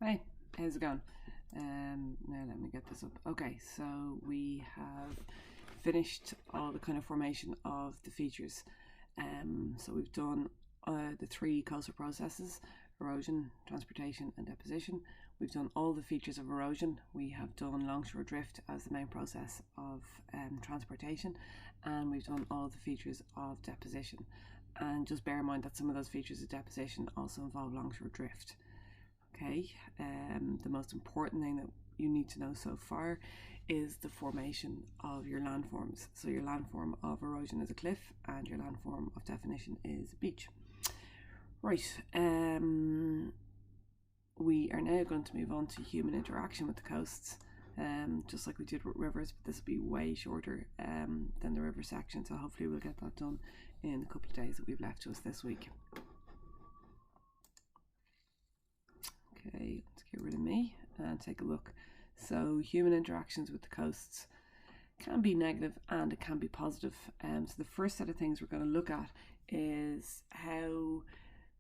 Hey, how's it going? Now let me get this up. Okay, so we have finished all the kind of formation of the features. So we've done the three coastal processes: erosion, transportation, and deposition. We've done all the features of erosion. We have done longshore drift as the main process of transportation, and we've done all the features of deposition. And just bear in mind that some of those features of deposition also involve longshore drift. Okay, the most important thing that you need to know so far is the formation of your landforms. So your landform of erosion is a cliff, and your landform of definition is a beach. Right, we are now going to move on to human interaction with the coasts. Just like we did with rivers, but this will be way shorter than the river section, so hopefully we'll get that done in a couple of days that we've left to us this week. Okay, let's get rid of me and take a look. So human interactions with the coasts can be negative and it can be positive. So the first set of things we're going to look at is how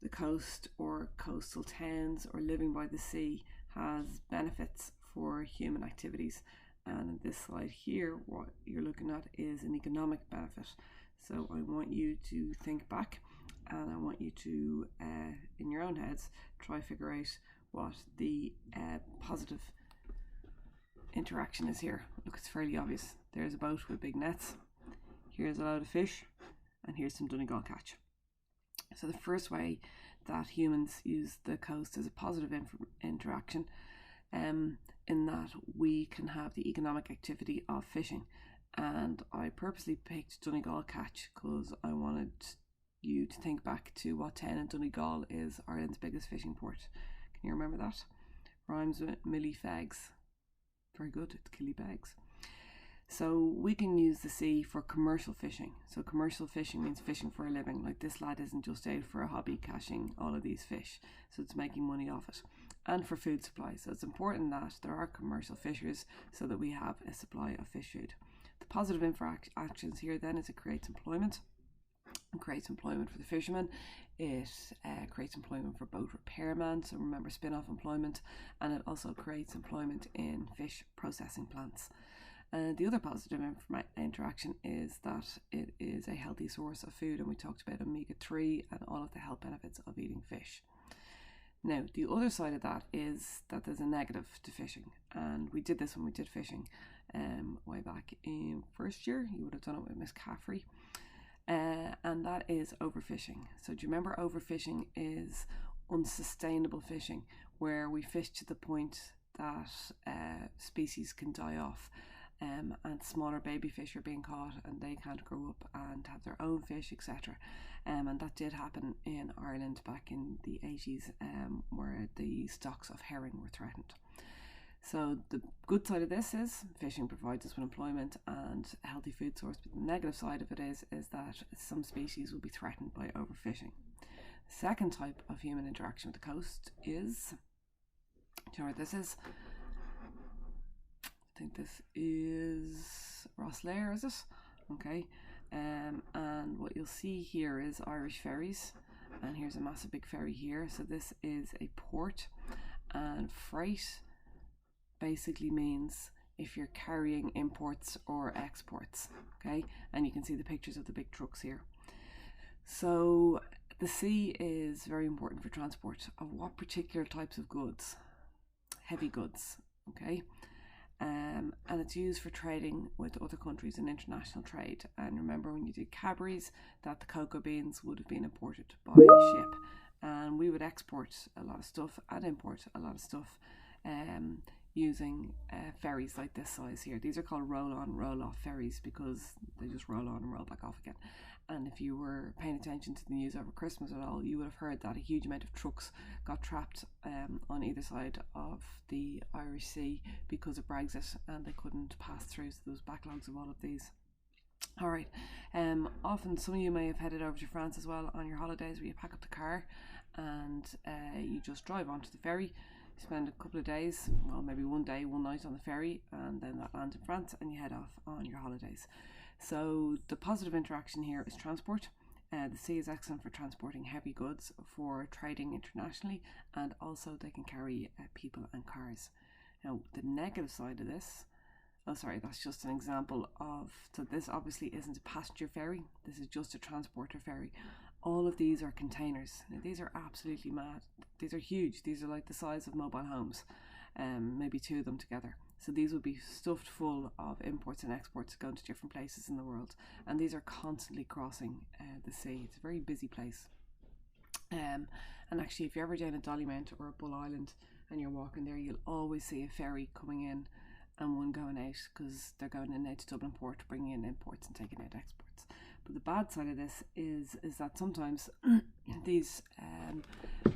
the coast or coastal towns or living by the sea has benefits for human activities. And in this slide here, what you're looking at is an economic benefit. So I want you to think back, and I want you to, in your own heads, try figure out what the positive interaction is here. Look, it's fairly obvious. There's a boat with big nets, here's a load of fish, and here's some Donegal catch. So the first way that humans use the coast is a positive interaction, in that we can have the economic activity of fishing. And I purposely picked Donegal catch because I wanted you to think back to what town in Donegal is Ireland's biggest fishing port. Can you remember that? Rhymes with Millie Fegs. Very good, it's Killybegs. So we can use the sea for commercial fishing. So commercial fishing means fishing for a living. Like this lad isn't just out for a hobby catching all of these fish, so it's making money off it. And for food supply. So it's important that there are commercial fishers so that we have a supply of fish food. The positive interactions here then is it creates employment. It creates employment for the fishermen. It creates employment for boat repairmen, so remember spin-off employment, and it also creates employment in fish processing plants. The other positive interaction is that it is a healthy source of food, and we talked about omega-3 and all of the health benefits of eating fish. Now, the other side of that is that there's a negative to fishing, and we did this when we did fishing way back in first year. You would have done it with Miss Caffrey. And that is overfishing. So do you remember overfishing is unsustainable fishing, where we fish to the point that species can die off, and smaller baby fish are being caught and they can't grow up and have their own fish, etc. And that did happen in Ireland back in the 80s, where the stocks of herring were threatened. So the good side of this is fishing provides us with employment and a healthy food source, but the negative side of it is that some species will be threatened by overfishing. The second type of human interaction with the coast is, do you know what this is? I think this is Rosslare, is it? Okay. And what you'll see here is Irish ferries, and here's a massive big ferry here. So this is a port, and freight basically means if you're carrying imports or exports, okay? And you can see the pictures of the big trucks here. So the sea is very important for transport of what particular types of goods? Heavy goods, okay? And it's used for trading with other countries in international trade. And remember when you did Cadbury's that the cocoa beans would have been imported by ship, and we would export a lot of stuff and import a lot of stuff using ferries like this size here. These are called roll-on, roll-off ferries because they just roll on and roll back off again. And if you were paying attention to the news over Christmas at all, you would have heard that a huge amount of trucks got trapped on either side of the Irish Sea because of Brexit, and they couldn't pass through, so there was backlogs of all of these. All right, often some of you may have headed over to France as well on your holidays, where you pack up the car and you just drive onto the ferry. You spend a couple of days, well maybe one day, one night on the ferry, and then that lands in France and you head off on your holidays. So the positive interaction here is transport. The sea is excellent for transporting heavy goods, for trading internationally, and also they can carry people and cars. Now, the negative side of this, oh sorry, that's just an example of, so this obviously isn't a passenger ferry, this is just a transporter ferry. All of these are containers. Now, these are absolutely mad. These are huge. These are like the size of mobile homes, maybe 2 of them together. So these would be stuffed full of imports and exports going to different places in the world, and these are constantly crossing the sea. It's a very busy place. And actually, if you're ever down at Dollymount or Bull Island and you're walking there, you'll always see a ferry coming in and one going out, because they're going in and out to Dublin Port, bringing in imports and taking out exports. But the bad side of this is that sometimes these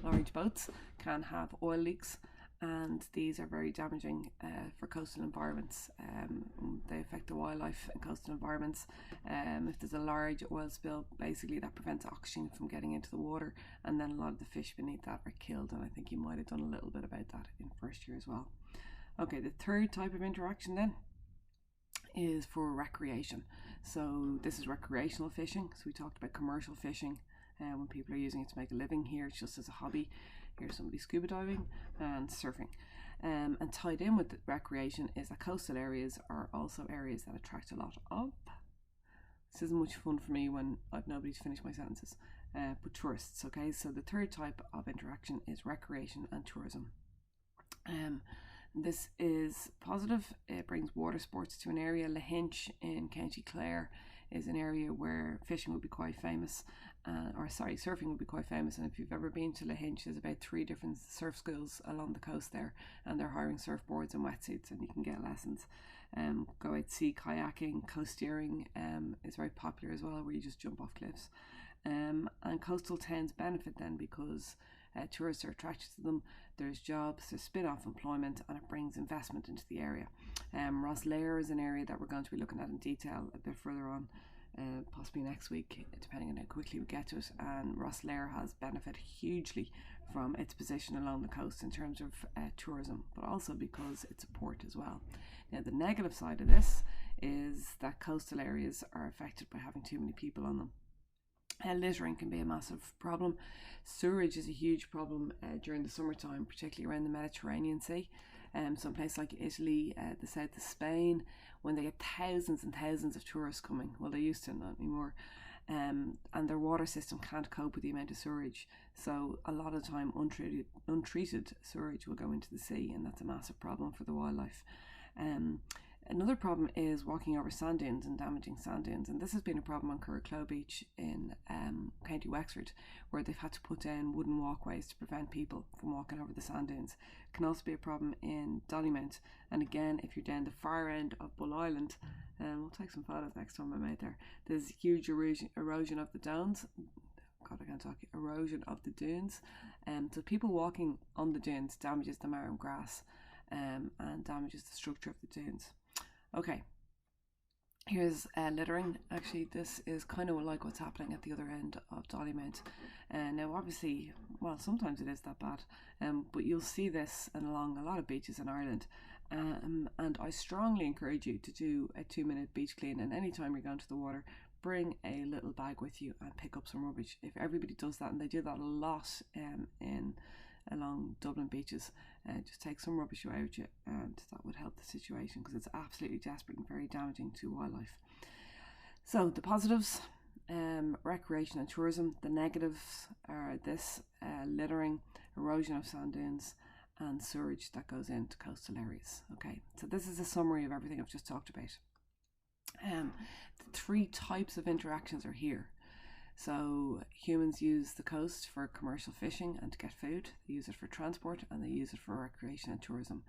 large boats can have oil leaks, and these are very damaging for coastal environments. They affect the wildlife and coastal environments. If there's a large oil spill, basically that prevents oxygen from getting into the water, and then a lot of the fish beneath that are killed, and I think you might have done a little bit about that in first year as well. Okay, the third type of interaction then is for recreation. So this is recreational fishing. So we talked about commercial fishing when people are using it to make a living. Here it's just as a hobby. Here's somebody scuba diving and surfing. And tied in with the recreation is that coastal areas are also areas that attract a lot of, this isn't much fun for me when I've nobody to finish my sentences, but tourists. Okay, so the third type of interaction is recreation and tourism. This is positive. It brings water sports to an area. Lahinch in County Clare is an area where fishing would be quite famous, surfing would be quite famous. And if you've ever been to Lahinch, there's about 3 different surf schools along the coast there, and they're hiring surfboards and wetsuits, and you can get lessons. Go out sea kayaking, coast steering is very popular as well, where you just jump off cliffs. And coastal towns benefit then because tourists are attracted to them. There's jobs, there's spin-off employment, and it brings investment into the area. Rosslare is an area that we're going to be looking at in detail a bit further on, possibly next week, depending on how quickly we get to it. And Rosslare has benefited hugely from its position along the coast in terms of tourism, but also because it's a port as well. Now, the negative side of this is that coastal areas are affected by having too many people on them. Littering can be a massive problem. Sewerage is a huge problem during the summertime, particularly around the Mediterranean Sea. Some place like Italy, the south of Spain, when they get thousands and thousands of tourists coming. Well, they used to, not anymore. And their water system can't cope with the amount of sewage. So a lot of the time, untreated sewage will go into the sea, and that's a massive problem for the wildlife. Another problem is walking over sand dunes and damaging sand dunes, and this has been a problem on Curracloe Beach in County Wexford, where they've had to put down wooden walkways to prevent people from walking over the sand dunes. It can also be a problem in Dollymount, and again, if you're down the far end of Bull Island, we'll take some photos next time I'm out there, there's huge erosion of the dunes. God, I can't talk. Erosion of the dunes. So people walking on the dunes damages the marram grass and damages the structure of the dunes. Okay, here's littering. Actually, this is kind of like what's happening at the other end of Dollymount. Now, obviously, well, sometimes it is that bad, but you'll see this along a lot of beaches in Ireland. And I strongly encourage you to do a 2-minute beach clean, and anytime you're going to the water, bring a little bag with you and pick up some rubbish. If everybody does that, and they do that a lot along Dublin beaches, just take some rubbish away with you, and that would help the situation, because it's absolutely desperate and very damaging to wildlife. So the positives, recreation and tourism. The negatives are this: littering, erosion of sand dunes, and sewage that goes into coastal areas. Okay, so this is a summary of everything I've just talked about. The 3 types of interactions are here. So humans use the coast for commercial fishing and to get food. They use it for transport, and they use it for recreation and tourism.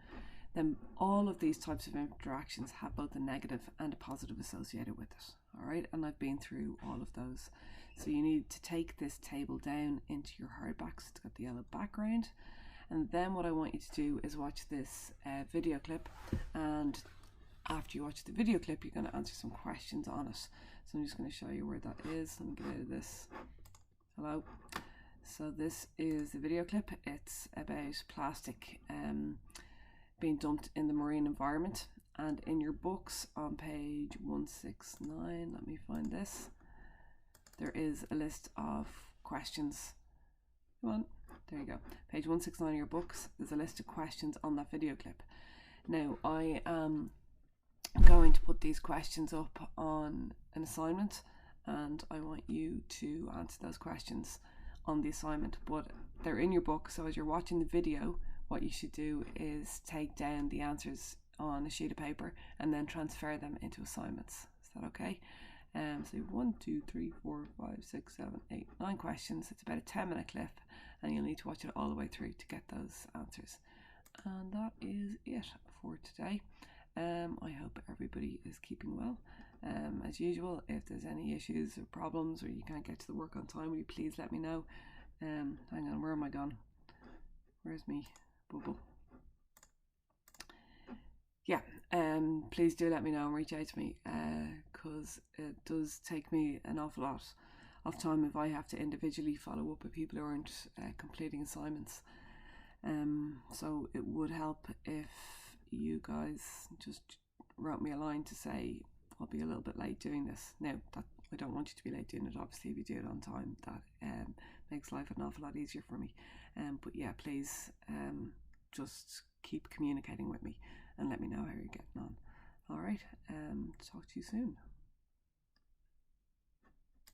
Then all of these types of interactions have both a negative and a positive associated with it. All right, and I've been through all of those. So you need to take this table down into your hardbacks. It's got the yellow background. And then what I want you to do is watch this video clip, and after you watch the video clip, you're going to answer some questions on it. So I'm just going to show you where that is. Let me get out of this. Hello. So this is the video clip. It's about plastic being dumped in the marine environment. And in your books on page 169, let me find this. there is a list of questions. Come on, there you go. Page 169 of your books, there's a list of questions on that video clip. Now, I am going to put these questions up on an assignment, and I want you to answer those questions on the assignment, but they're in your book, so as you're watching the video, what you should do is take down the answers on a sheet of paper and then transfer them into assignments. Is that okay? So 1, 2, 3, 4, 5, 6, 7, 8, 9 questions. It's about a 10-minute clip, and you'll need to watch it all the way through to get those answers. And that is it for today. I hope everybody is keeping well. As usual, if there's any issues or problems or you can't get to the work on time, will you please let me know? Hang on, where am I gone? Where's me bubble? Yeah, please do let me know and reach out to me, because it does take me an awful lot of time if I have to individually follow up with people who aren't completing assignments. So it would help if you guys just wrote me a line to say I'll be a little bit late doing this. Now, that I don't want you to be late doing it. Obviously, if you do it on time, that makes life an awful lot easier for me. But yeah, please just keep communicating with me and let me know how you're getting on. All right, talk to you soon.